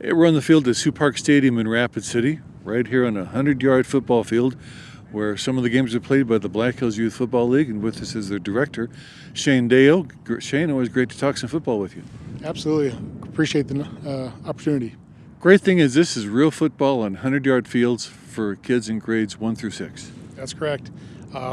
Hey, we're on the field at Sioux Park Stadium in Rapid City, right here on a 100-yard football field where some of the games are played by the Black Hills Youth Football League, and with us is their director, Shane Deyo. Shane, always great to talk some football with you. Absolutely. Appreciate the opportunity. Great thing is this is real football on 100-yard fields for kids in grades 1 through 6. That's correct.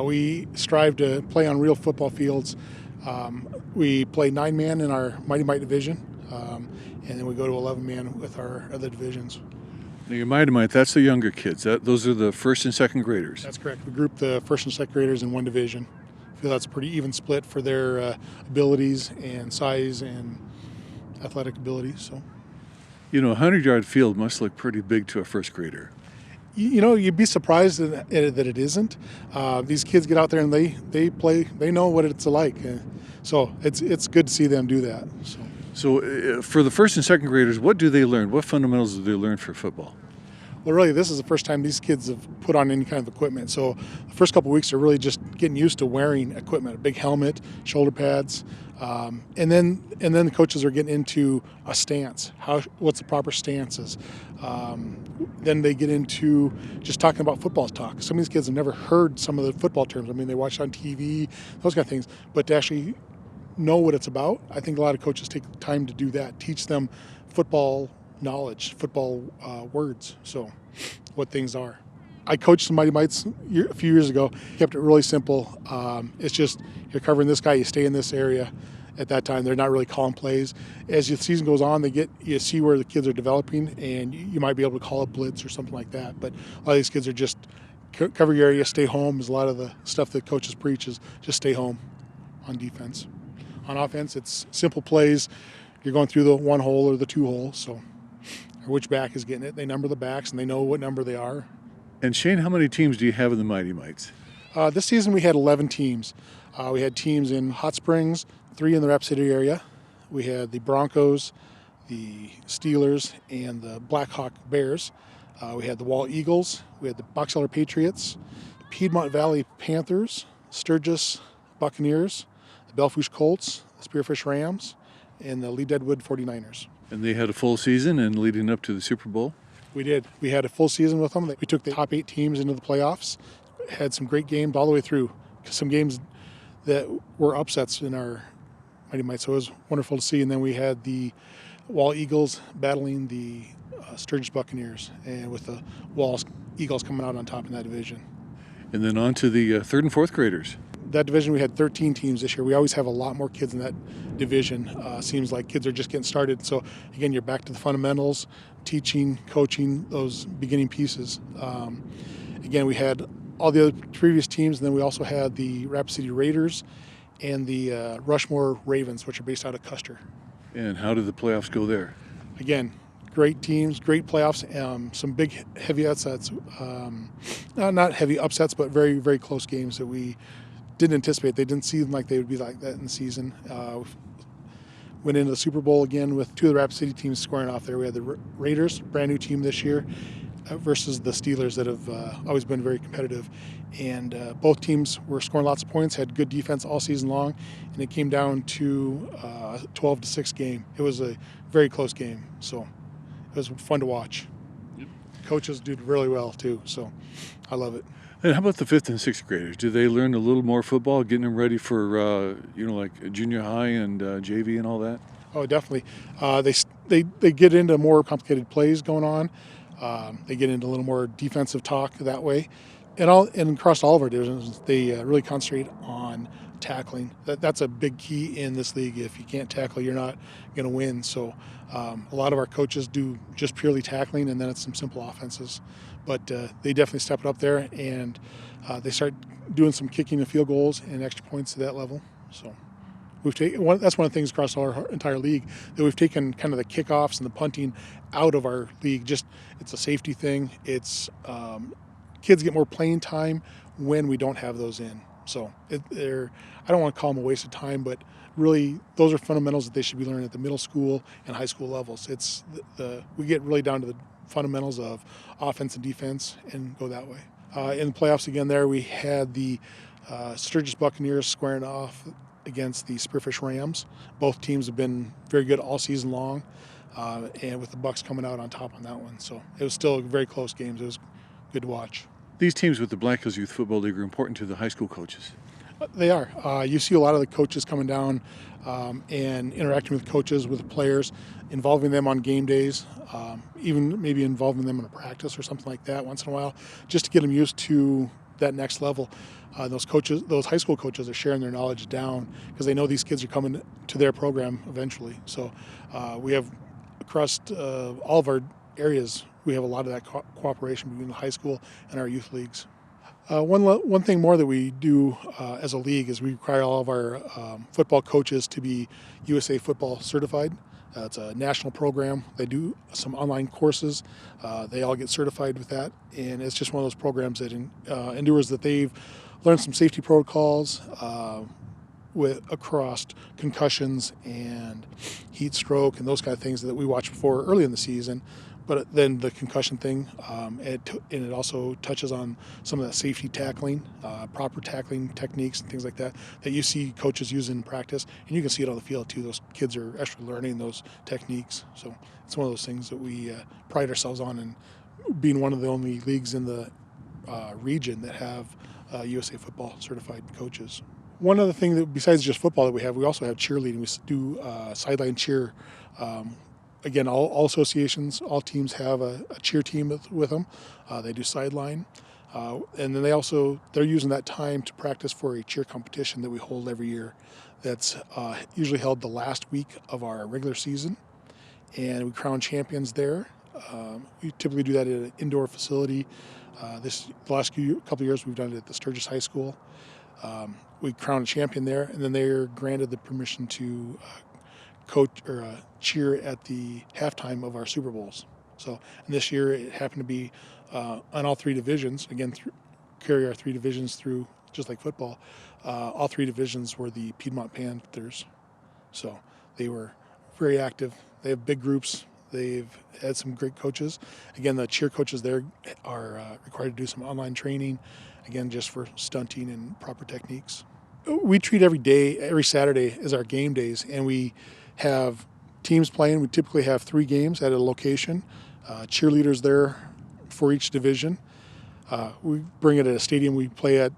We strive to play on real football fields. We play 9-man in our Mighty Mite division, and then we go to 11-man with our other divisions. Now, your Mighty Mite, that's the younger kids. Those are the first and second graders. That's correct. We group the first and second graders in one division. I feel that's a pretty even split for their abilities and size and athletic abilities. So, You know, a 100-yard field must look pretty big to a first grader. you know, you'd be surprised that it isn't. These kids get out there and they play. They know what it's like. So it's good to see them do that. So for the first and second graders, what do they learn? What fundamentals do they learn for football? Well, really, this is the first time these kids have put on any kind of equipment. So the first couple of weeks are really just getting used to wearing equipment, a big helmet, shoulder pads, and then the coaches are getting into a stance. What's the proper stances? Then they get into just talking about football talk. Some of these kids have never heard some of the football terms. I mean, they watch on TV, those kind of things, but to actually know what it's about, I think a lot of coaches take time to do that, teach them football knowledge, football words, so what things are. I coached some Mighty Mites a few years ago, kept it really simple. It's just you're covering this guy, you stay in this area. At that time, they're not really calling plays. As the season goes on, you see where the kids are developing, and you might be able to call a blitz or something like that. But a lot of these kids are just cover your area, stay home. Is a lot of the stuff that coaches preach is just stay home on defense. On offense, it's simple plays. You're going through the one hole or the two hole, so which back is getting it. They number the backs, and they know what number they are. And Shane, how many teams do you have in the Mighty Mites? This season we had 11 teams. We had teams in Hot Springs, 3 in the Rapid City area. We had the Broncos, the Steelers, and the Black Hawk Bears. We had the Wall Eagles. We had the Box Elder Patriots, Piedmont Valley Panthers, Sturgis Buccaneers, the Bellfish Colts, the Spearfish Rams, and the Lee Deadwood 49ers. And they had a full season and leading up to the Super Bowl? We did. We had a full season with them. We took the top 8 teams into the playoffs, had some great games all the way through. Some games that were upsets in our Mighty Mites, so it was wonderful to see. And then we had the Wall Eagles battling the Sturgis Buccaneers, and with the Wall Eagles coming out on top in that division. And then on to the third and fourth graders. That division, we had 13 teams this year. We always have a lot more kids in that division. Seems like kids are just getting started. So, again, you're back to the fundamentals, teaching, coaching, those beginning pieces. Again, we had all the other previous teams, and then we also had the Rapid City Raiders and the Rushmore Ravens, which are based out of Custer. And how did the playoffs go there? Again, great teams, great playoffs, some big, heavy upsets. Not heavy upsets, but very, very close games that we didn't anticipate. They didn't seem like they would be like that in the season. Went into the Super Bowl again with 2 of the Rapid City teams squaring off there. We had the Raiders, brand new team this year, versus the Steelers that have always been very competitive. And both teams were scoring lots of points, had good defense all season long, and it came down to a 12-6 game. It was a very close game, so it was fun to watch. Yep. Coaches did really well too, so I love it. And how about the fifth and sixth graders? Do they learn a little more football, getting them ready for, like junior high and JV and all that? Oh, definitely. They get into more complicated plays going on. They get into a little more defensive talk that way. And across all of our divisions, they really concentrate on tackling. That's a big key in this league. If you can't tackle, you're not going to win. So a lot of our coaches do just purely tackling, and then it's some simple offenses. But they definitely step it up there, and they start doing some kicking and field goals and extra points to that level. So that's one of the things across our entire league, that we've taken kind of the kickoffs and the punting out of our league. Just it's a safety thing. It's kids get more playing time when we don't have those in. So I don't want to call them a waste of time, but really those are fundamentals that they should be learning at the middle school and high school levels. It's we get really down to the fundamentals of offense and defense and go that way. In the playoffs again there, we had the Sturgis Buccaneers squaring off against the Spearfish Rams. Both teams have been very good all season long. and with the Bucks coming out on top on that one. So it was still very close games. It was good to watch. These teams with the Black Hills Youth Football League are important to the high school coaches. They are. You see a lot of the coaches coming down and interacting with coaches, with players, involving them on game days, even maybe involving them in a practice or something like that once in a while, just to get them used to that next level. Those coaches, those high school coaches, are sharing their knowledge down because they know these kids are coming to their program eventually. So we have across all of our areas, we have a lot of that cooperation between the high school and our youth leagues. One thing more that we do as a league is we require all of our football coaches to be USA Football certified. It's a national program. They do some online courses. They all get certified with that, and it's just one of those programs that endures that they've learned some safety protocols across concussions and heat stroke and those kind of things that we watched before early in the season. But then the concussion thing, and it also touches on some of that safety tackling, proper tackling techniques and things like that you see coaches use in practice. And you can see it on the field too. Those kids are actually learning those techniques. So it's one of those things that we pride ourselves on, and being one of the only leagues in the region that have USA Football certified coaches. One other thing that besides just football that we also have cheerleading. We do sideline cheer. Again, all associations, all teams have a cheer team with them. They do sideline. And then they're using that time to practice for a cheer competition that we hold every year. That's usually held the last week of our regular season. And we crown champions there. We typically do that at an indoor facility. The last couple of years we've done it at the Sturgis High School. We crown a champion there, and then they're granted the permission to coach or cheer at the halftime of our Super Bowls. So, and this year it happened to be on all three divisions. Again, carry our three divisions through, just like football. All three divisions were the Piedmont Panthers. So they were very active. They have big groups. They've had some great coaches. Again, the cheer coaches there are required to do some online training, again, just for stunting and proper techniques. We treat every Saturday as our game days, and we have teams playing. We typically have 3 games at a location, cheerleaders there for each division. We bring it at a stadium. We play at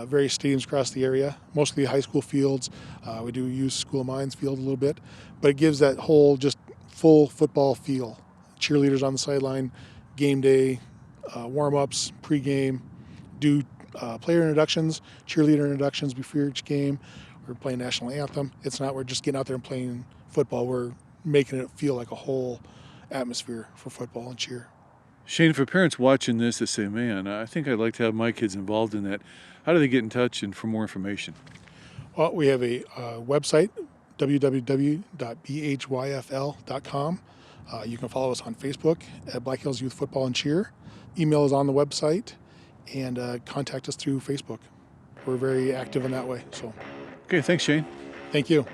various stadiums across the area, mostly high school fields. We do use School of Mines field a little bit, but it gives that whole just full football feel. Cheerleaders on the sideline, game day, warm-ups, pregame, do player introductions, cheerleader introductions before each game. We're playing national anthem. It's not we're just getting out there and playing football. We're making it feel like a whole atmosphere for football and cheer. Shane, for parents watching this that say, man, I think I'd like to have my kids involved in that, how do they get in touch and for more information? Well, we have a website, www.bhyfl.com. You can follow us on Facebook at Black Hills Youth Football and Cheer. Email is on the website, and contact us through Facebook. We're very active in that way. So, Okay, thanks, Shane. thank you.